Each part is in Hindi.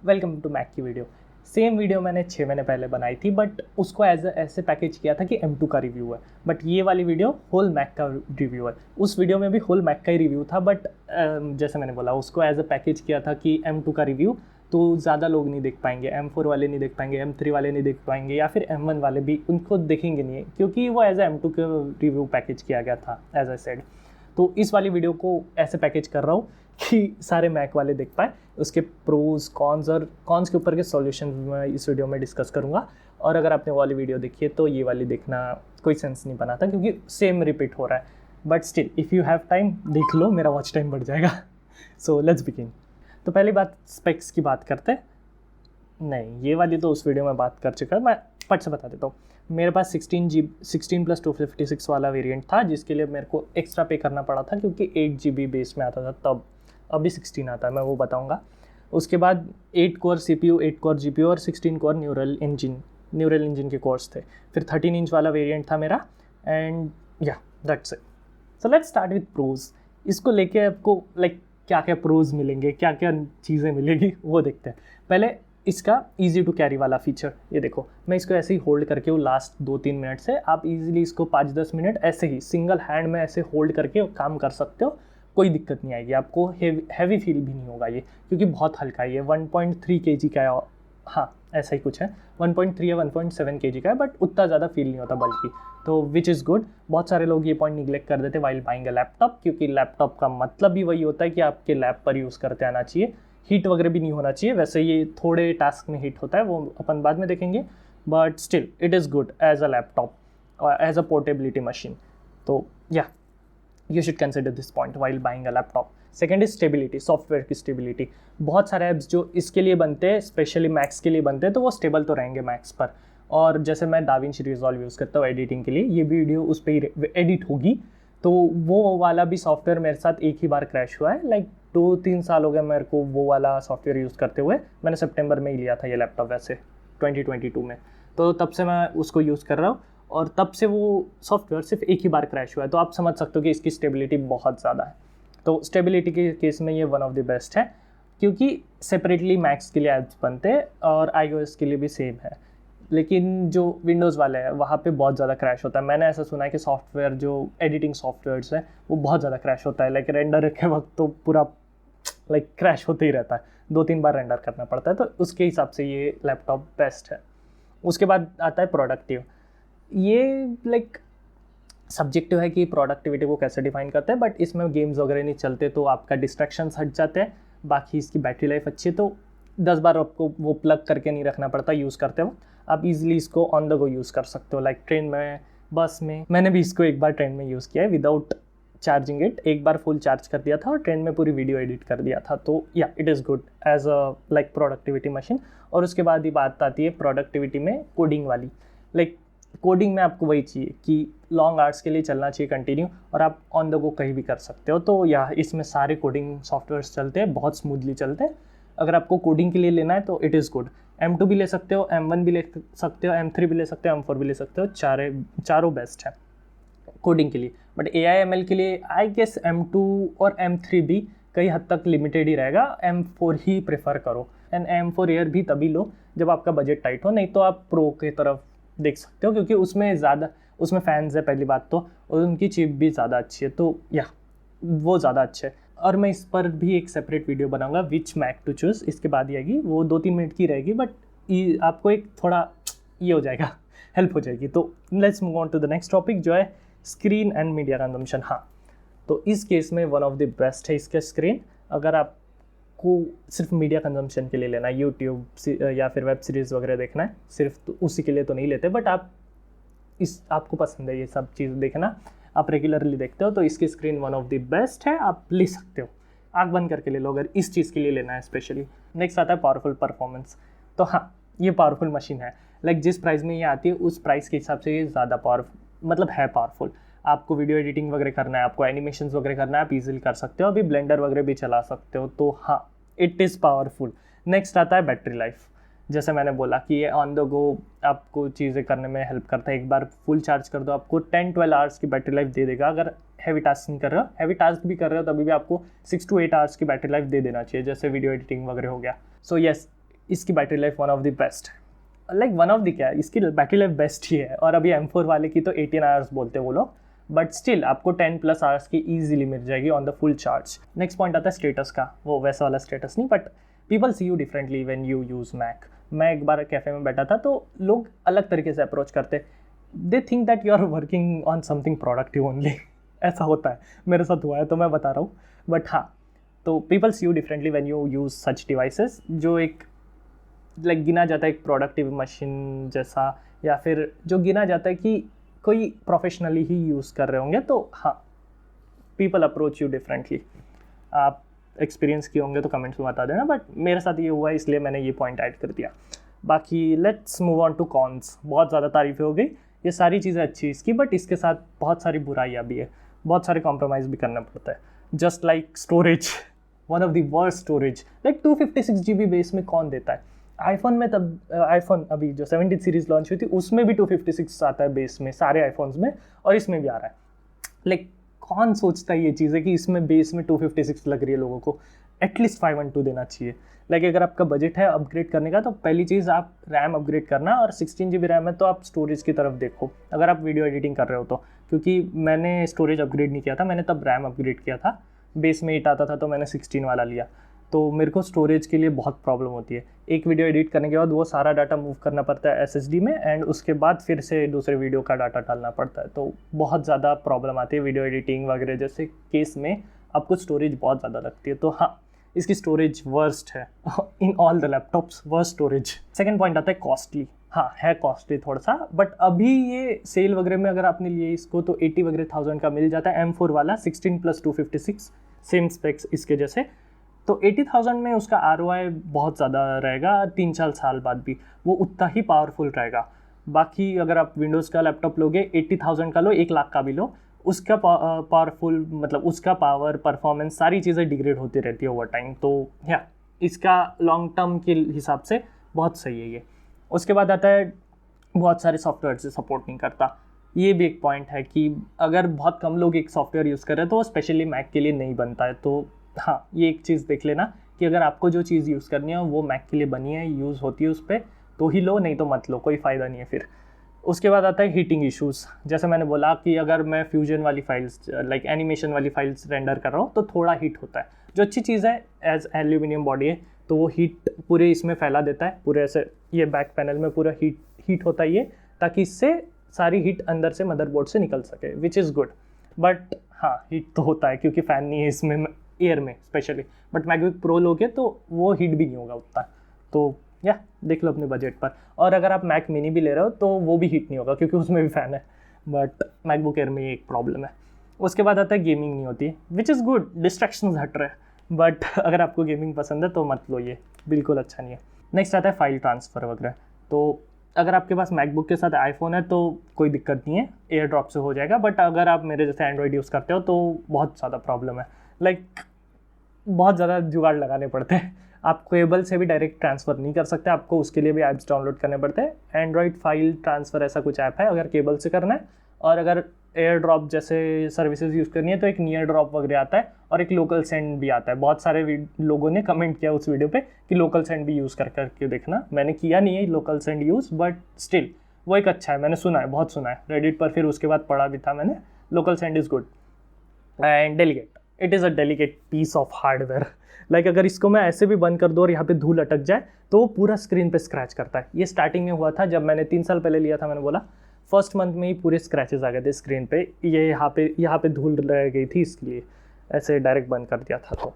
वेलकम टू मैक की वीडियो। सेम वीडियो मैंने 6 महीने पहले बनाई थी, बट उसको ऐसे पैकेज किया था कि M2 का रिव्यू है। बट ये वाली वीडियो होल मैक का रिव्यू है। उस वीडियो में भी होल मैक का ही रिव्यू था, बट जैसे मैंने बोला उसको एज अ पैकेज किया था कि M2 का रिव्यू तो ज़्यादा लोग नहीं देख पाएंगे, M4 वाले नहीं देख पाएंगे, M3 वाले नहीं देख पाएंगे, या फिर M1 वाले भी उनको देखेंगे नहीं, क्योंकि वो एज अ M2 का रिव्यू पैकेज किया गया था एज आई सेड। तो इस वाली वीडियो को ऐसे पैकेज कर रहा हूँ कि सारे मैक वाले देख पाए, उसके प्रोज कॉन्स और कॉन्स के ऊपर के सॉल्यूशन मैं इस वीडियो में डिस्कस करूँगा। और अगर आपने वो वाली वीडियो देखी है तो ये वाली देखना कोई सेंस नहीं बनाता, क्योंकि सेम रिपीट हो रहा है। But still if you have time देख लो, मेरा वॉच टाइम बढ़ जाएगा। So let's begin. तो पहली बात स्पेक्स की बात करते हैं। नहीं, ये वाली तो उस वीडियो में बात कर चुका है, मैं फट से बता देता हूँ। मेरे पास 16+256 वाला वेरिएंट था, जिसके लिए मेरे को एक्स्ट्रा पे करना पड़ा था, क्योंकि 8 GB बेस में आता था तब। अभी 16 आता है, मैं वो बताऊँगा। उसके बाद 8 कोर CPU, 8 कोर GPU और 16 कोर न्यूरल इंजन के कोर्स थे। फिर 13 इंच वाला वेरिएंट था मेरा, and yeah that's it. So let's start with prose. इसको लेके आपको क्या क्या प्रोज मिलेंगे, क्या क्या चीज़ें मिलेगी, वो देखते हैं। पहले इसका ईजी टू कैरी वाला फीचर, ये देखो, मैं इसको ऐसे ही होल्ड करके हूँ लास्ट 2-3 मिनट से। आप इजीली इसको 5-10 मिनट ऐसे ही सिंगल हैंड में ऐसे होल्ड करके काम कर सकते हो, कोई दिक्कत नहीं आएगी आपको। हैवी फील भी नहीं होगा ये, क्योंकि बहुत हल्का है। ये 1.3 kg का है, हाँ ऐसा ही कुछ है, 1.3 या 1.7 kg का है, बट उतना ज़्यादा फील नहीं होता बल्कि, तो विच इज़ गुड। बहुत सारे लोग ये पॉइंट निगलेक्ट कर देते वाइल बाइंग अ लैपटॉप, क्योंकि लैपटॉप का मतलब भी वही होता है कि आपके लैब पर यूज़ करते आना चाहिए, हीट वगैरह भी नहीं होना चाहिए। वैसे ये थोड़े टास्क में हीट होता है, वो अपन बाद में देखेंगे, but still it is good as a laptop और एज अ पोर्टेबिलिटी मशीन। तो या you should consider this point while buying a laptop. Second is stability, software की स्टेबिलिटी। बहुत सारे ऐप्स जो इसके लिए बनते हैं, स्पेशली मैक्स के लिए बनते हैं, तो वो स्टेबल तो रहेंगे मैक्स पर। और जैसे मैं डाविंची रिजॉल्व यूज़ करता हूँ एडिटिंग के लिए, ये वीडियो उस पर ही एडिट होगी, तो वो वाला भी सॉफ्टवेयर मेरे साथ एक ही बार क्रैश हुआ है। 2-3 साल हो गए मेरे को वो वाला सॉफ्टवेयर यूज़ करते हुए। मैंने सितंबर में ही लिया था ये लैपटॉप, वैसे 2022 में, तो तब से मैं उसको यूज़ कर रहा हूँ, और तब से वो सॉफ्टवेयर सिर्फ एक ही बार क्रैश हुआ है। तो आप समझ सकते हो कि इसकी स्टेबिलिटी बहुत ज़्यादा है। तो स्टेबिलिटी के केस में ये वन ऑफ द बेस्ट है, क्योंकि सेपरेटली मैक्स के लिए ऐप्स बनते हैं और iOS के लिए भी सेम है। लेकिन जो विंडोज़ वाले हैं वहाँ पे बहुत ज़्यादा क्रैश होता है। मैंने ऐसा सुना है कि सॉफ्टवेयर जो एडिटिंग सॉफ्टवेयर्स है वो बहुत ज़्यादा क्रैश होता है। रेंडर के वक्त तो पूरा क्रैश होते ही रहता है, 2-3 बार रेंडर करना पड़ता है। तो उसके हिसाब से ये लैपटॉप बेस्ट है। उसके बाद आता है प्रोडक्टिव। ये सब्जेक्टिव है कि प्रोडक्टिविटी को कैसे डिफाइन करते हैं, बट इसमें गेम्स वगैरह नहीं चलते, तो आपका डिस्ट्रैक्शंस हट जाते हैं। बाकी इसकी बैटरी लाइफ अच्छी है, तो 10 बार आपको वो प्लग करके नहीं रखना पड़ता यूज़ करते वक्त। आप इजीली इसको ऑन द गो यूज़ कर सकते हो, ट्रेन में, बस में। मैंने भी इसको एक बार ट्रेन में यूज़ किया है विदाउट चार्जिंग इट। एक बार फुल चार्ज कर दिया था और ट्रेन में पूरी वीडियो एडिट कर दिया था। तो या it is good as a productivity machine. और उसके बाद ही बात आती है प्रोडक्टिविटी में कोडिंग वाली। कोडिंग में आपको वही चाहिए कि लॉन्ग आवर्स के लिए चलना चाहिए कंटिन्यू, और आप ऑन द गो कहीं भी कर सकते हो। तो या इसमें सारे कोडिंग सॉफ्टवेयर्स चलते हैं, बहुत स्मूथली चलते हैं। अगर आपको कोडिंग के लिए लेना है तो इट इज़ गुड। M2 भी ले सकते हो, M1 भी ले सकते हो, M3 भी ले सकते हो, M4 भी ले सकते हो। चारों बेस्ट है कोडिंग के लिए। बट AI/ML के लिए आई गेस M2 और M3 भी कई हद तक लिमिटेड ही रहेगा। M4 ही प्रेफर करो, एंड M4 एयर भी तभी लो जब आपका बजट टाइट हो, नहीं तो आप प्रो की तरफ देख सकते हो, क्योंकि उसमें फैंस है पहली बात तो, और उनकी चिप भी ज़्यादा अच्छी है, तो या वो ज़्यादा अच्छे है। और मैं इस पर भी एक सेपरेट वीडियो बनाऊंगा, विच मैक टू चूज़, इसके बाद ही आएगी। वो 2-3 मिनट की रहेगी, बट आपको एक थोड़ा ये हो जाएगा, हेल्प हो जाएगी। तो let's move on to the next topic, जो है स्क्रीन एंड मीडिया कंजम्पशन। हाँ, तो इस केस में वन ऑफ द बेस्ट है इसका स्क्रीन। अगर आपको सिर्फ मीडिया कंजम्पशन के लिए लेना है, यूट्यूब या फिर वेब सीरीज़ वगैरह देखना है, सिर्फ तो उसी के लिए तो नहीं लेते, बट आपको पसंद है ये सब चीज़ देखना, आप रेगुलरली देखते हो, तो इसकी screen one of the best है, आप ले सकते हो। आँख बंद करके ले लो अगर इस चीज़ के लिए लेना है स्पेशली। नेक्स्ट आता है पावरफुल परफॉर्मेंस। तो हाँ, ये पावरफुल मशीन है। जिस प्राइस में ये आती है उस प्राइस के हिसाब से ये ज़्यादा है पावरफुल। आपको वीडियो एडिटिंग वगैरह करना है, आपको एनिमेशंस वगैरह करना है, आप इजीली कर सकते हो। अभी ब्लेंडर वगैरह भी चला सकते हो, तो हाँ इट इज़ पावरफुल। नेक्स्ट आता है बैटरी लाइफ। जैसे मैंने बोला कि ये ऑन द गो आपको चीज़ें करने में हेल्प करता है। एक बार फुल चार्ज कर दो, आपको 10-12 आवर्स की बैटरी लाइफ दे देगा। अगर हैवी टास्क नहीं कर रहे हो, हैवी टास्क भी कर रहे हो तभी भी आपको 6 to 8 आवर्स की बैटरी लाइफ दे देना चाहिए, जैसे वीडियो एडिटिंग वगैरह हो गया। सो येस, इसकी battery life one of the best, like one of the क्या, इसकी बैटरी लाइफ बेस्ट ही है। और अभी M4 वाले की तो 18 आवर्स बोलते हैं वो लोग, बट स्टिल आपको 10+ आवर्स की ईजिली मिल जाएगी on the full charge. Next point आता है स्टेटस का, वो वैसा वाला स्टेटस नहीं, but people see you differently when you use Mac. मैं एक बार कैफ़े में बैठा था तो लोग अलग तरीके से अप्रोच करते, they think that you are working on something productive only. ऐसा होता है, मेरे साथ हुआ है तो मैं बता रहा हूँ। बट हाँ, तो people see you differently when you use such devices, जो एक लाइक गिना जाता है एक प्रोडक्टिव मशीन जैसा, या फिर जो गिना जाता है कि कोई प्रोफेशनली ही यूज़ कर रहे होंगे। तो हाँ, पीपल अप्रोच यू डिफरेंटली। आप एक्सपीरियंस किए होंगे तो कमेंट्स में बता देना, बट मेरे साथ ये हुआ है इसलिए मैंने ये पॉइंट ऐड कर दिया। बाकी let's move on to cons. बहुत ज़्यादा तारीफ़ें हो गई, ये सारी चीज़ें अच्छी इसकी, बट इसके साथ बहुत सारी बुराइयाँ भी है, बहुत सारे कॉम्प्रोमाइज़ भी करना पड़ता है। Just like storage, one of the worst storage. Like 256 GB base में कौन देता है? आईफोन में तब आईफोन अभी जो 17 सीरीज़ लॉन्च हुई थी उसमें भी 256 आता है बेस में, सारे आईफोन्स में, और इसमें भी आ रहा है। लाइक कौन सोचता है ये चीज़ें कि इसमें बेस में 256 लग रही है, लोगों को एटलीस्ट 512 देना चाहिए। लाइक अगर आपका बजट है अपग्रेड करने का तो पहली चीज़ आप रैम अपग्रेड करना, और 16 GB रैम है तो आप स्टोरेज की तरफ देखो अगर आप वीडियो एडिटिंग कर रहे हो तो। क्योंकि मैंने स्टोरेज अपग्रेड नहीं किया था, मैंने तब रैम अपग्रेड किया था, बेस में 8 आता था तो मैंने 16 वाला लिया। तो मेरे को स्टोरेज के लिए बहुत प्रॉब्लम होती है। एक वीडियो एडिट करने के बाद वो सारा डाटा मूव करना पड़ता है SSD में, एंड उसके बाद फिर से दूसरे वीडियो का डाटा डालना पड़ता है, तो बहुत ज़्यादा प्रॉब्लम आती है वीडियो एडिटिंग वगैरह जैसे केस में, आपको स्टोरेज बहुत ज़्यादा लगती है। तो हाँ, इसकी स्टोरेज वर्स्ट है in all the laptops, worst storage. Second point आता है कॉस्टली। हाँ, है कॉस्टली थोड़ा सा, बट अभी ये सेल वगैरह में अगर आपने लिए इसको तो 80 वगैरह थाउजेंड का मिल जाता है। M4 वाला 16+256 सेम स्पेक्स इसके जैसे, तो 80,000 में उसका ROI बहुत ज़्यादा रहेगा, 3-4 साल बाद भी वो उतना ही पावरफुल रहेगा। बाकी अगर आप विंडोज़ का लैपटॉप लोगे 80,000 का लो, 1 लाख का भी लो, उसका पावरफुल मतलब उसका पावर परफॉर्मेंस सारी चीज़ें डिग्रेड होती रहती है ओवर टाइम। तो या इसका लॉन्ग टर्म के हिसाब से बहुत सही है ये। उसके बाद आता है बहुत सारे सॉफ्टवेयर से सपोर्ट नहीं करता। ये भी एक पॉइंट है कि अगर बहुत कम लोग एक सॉफ्टवेयर यूज़ कर रहे हैं तो स्पेशली मैक के लिए नहीं बनता है। तो हाँ, ये एक चीज़ देख लेना कि अगर आपको जो चीज़ यूज़ करनी है वो मैक के लिए बनी है, यूज़ होती है उस पर, तो ही लो, नहीं तो मत लो, कोई फ़ायदा नहीं है फिर। उसके बाद आता है हीटिंग इश्यूज़। जैसे मैंने बोला कि अगर मैं फ्यूजन वाली फाइल्स लाइक एनिमेशन वाली फाइल्स रेंडर कर रहा हूँ तो थोड़ा हीट होता है। जो अच्छी चीज़ है, एज एल्यूमिनियम बॉडी है तो वो हीट पूरे इसमें फैला देता है, पूरे ऐसे ये बैक पैनल में पूरा हीट होता है ये, ताकि इससे सारी हीट अंदर से मदरबोर्ड से निकल सके, विच इज़ गुड। बट हाँ, हीट तो होता है क्योंकि फ़ैन नहीं है इसमें, एयर में स्पेशली। बट मैकबुक प्रो लोगे तो वो हीट भी नहीं होगा उतना। तो या देख लो अपने बजट पर। और अगर आप मैक मिनी भी ले रहे हो तो वो भी हीट नहीं होगा क्योंकि उसमें भी फ़ैन है, बट मैकबुक एयर में ये एक प्रॉब्लम है। उसके बाद आता है गेमिंग नहीं होती, विच इज़ गुड, डिस्ट्रैक्शंस हट रहे हैं। बट अगर आपको गेमिंग पसंद है तो मत लो, ये बिल्कुल अच्छा नहीं है। नेक्स्ट आता है फाइल ट्रांसफ़र वगैरह। तो अगर आपके पास मैकबुक के साथ आईफोन है तो कोई दिक्कत नहीं है, एयर ड्रॉप से हो जाएगा। बट अगर आप मेरे जैसे एंड्रॉयड यूज़ करते हो तो बहुत ज़्यादा प्रॉब्लम है, लाइक बहुत ज़्यादा जुगाड़ लगाने पड़ते हैं। आप केबल से भी डायरेक्ट ट्रांसफ़र नहीं कर सकते, आपको उसके लिए भी ऐप्स डाउनलोड करने पड़ते हैं। एंड्रॉयड फाइल ट्रांसफ़र ऐसा कुछ ऐप है अगर केबल से करना है, और अगर एयर ड्रॉप जैसे सर्विसेज यूज़ करनी है तो एक नियर ड्रॉप वगैरह आता है, और एक लोकल सेंड भी आता है। बहुत सारे लोगों ने कमेंट किया उस वीडियो पे कि लोकल सेंड भी यूज़ करके देखना। मैंने किया नहीं है local send use, but still वो एक अच्छा है, मैंने सुना है, बहुत सुना है रेडिट पर, फिर उसके बाद पढ़ा भी था मैंने। Local send is good and delegate, it is a delicate piece of hardware. Like अगर इसको मैं ऐसे भी बंद कर दूँ और यहाँ पे धूल अटक जाए तो वो पूरा स्क्रीन पे स्क्रैच करता है। ये स्टार्टिंग में हुआ था जब मैंने 3 साल पहले लिया था, मैंने बोला फर्स्ट मंथ में ही पूरे स्क्रैचेस आ गए थे स्क्रीन पे। ये यहाँ पे धूल रह गई थी, इसलिए ऐसे डायरेक्ट बंद कर दिया था। तो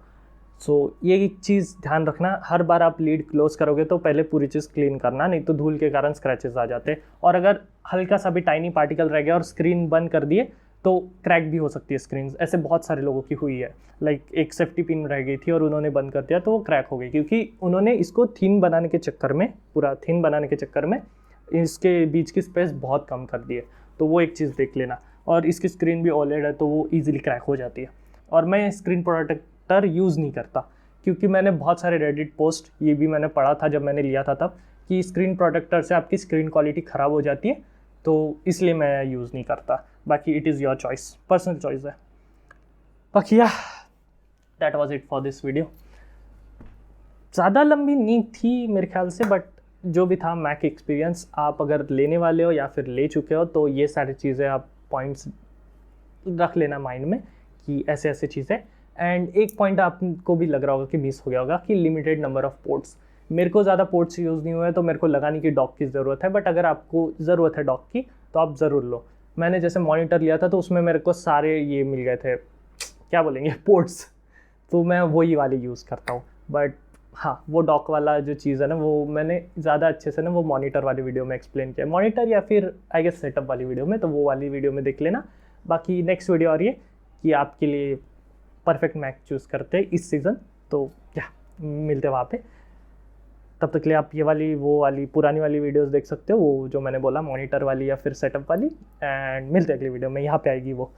सो ये एक चीज़ ध्यान रखना, हर बार आप लीड क्लोज करोगे तो पहले पूरी चीज़ क्लीन करना, नहीं तो धूल के कारण स्क्रैचेस आ जाते। और अगर हल्का सा भी टाइनी पार्टिकल रह गया और स्क्रीन बंद कर दिए तो क्रैक भी हो सकती है स्क्रीन। ऐसे बहुत सारे लोगों की हुई है, लाइक एक सेफ्टी पिन रह गई थी और उन्होंने बंद कर दिया तो वो क्रैक हो गई, क्योंकि उन्होंने इसको थिन बनाने के चक्कर में, पूरा थिन बनाने के चक्कर में इसके बीच की स्पेस बहुत कम कर दी है। तो वो एक चीज़ देख लेना। और इसकी स्क्रीन भी OLED है तो वो ईजिली क्रैक हो जाती है। और मैं स्क्रीन प्रोटेक्टर यूज़ नहीं करता क्योंकि मैंने बहुत सारे रेडिट पोस्ट, ये भी मैंने पढ़ा था जब मैंने लिया था तब, कि स्क्रीन प्रोटेक्टर से आपकी स्क्रीन क्वालिटी ख़राब हो जाती है, तो इसलिए मैं यूज़ नहीं करता। बाकी it is your choice, personal choice है। बाकी या that was it for this video. ज़्यादा लंबी नहीं थी मेरे ख्याल से, बट जो भी था मैक एक्सपीरियंस, आप अगर लेने वाले हो या फिर ले चुके हो तो ये सारी चीज़ें आप पॉइंट्स रख लेना माइंड में कि ऐसे ऐसे चीज़ें। एंड एक पॉइंट आपको भी लग रहा होगा कि मिस हो गया होगा कि लिमिटेड नंबर ऑफ पोर्ट्स। मेरे को ज़्यादा पोर्ट्स यूज़ नहीं हुए तो मेरे को लगा नहीं कि डॉक की ज़रूरत है, बट अगर आपको ज़रूरत है डॉक की तो आप ज़रूर लो। मैंने जैसे मॉनिटर लिया था तो उसमें मेरे को सारे ये मिल गए थे, क्या बोलेंगे, पोर्ट्स, तो मैं वही वाली यूज़ करता हूँ। बट हाँ, वो डॉक वाला जो चीज़ है ना, वो मैंने ज़्यादा अच्छे से ना वो मॉनिटर वाली वीडियो में एक्सप्लेन किया, मॉनिटर या फिर आई गेस सेटअप वाली वीडियो में, तो वो वाली वीडियो में देख लेना। बाकी नेक्स्ट वीडियो आ रही है कि आपके लिए परफेक्ट मैक चूज़ करते हैं इस सीज़न, तो क्या मिलते हैं वहाँ पे। तब तक के लिए आप ये वाली वो वाली पुरानी वाली वीडियोस देख सकते हो, वो जो मैंने बोला मॉनिटर वाली या फिर सेटअप वाली। एंड मिलते हैं अगली वीडियो में, यहाँ पे आएगी वो।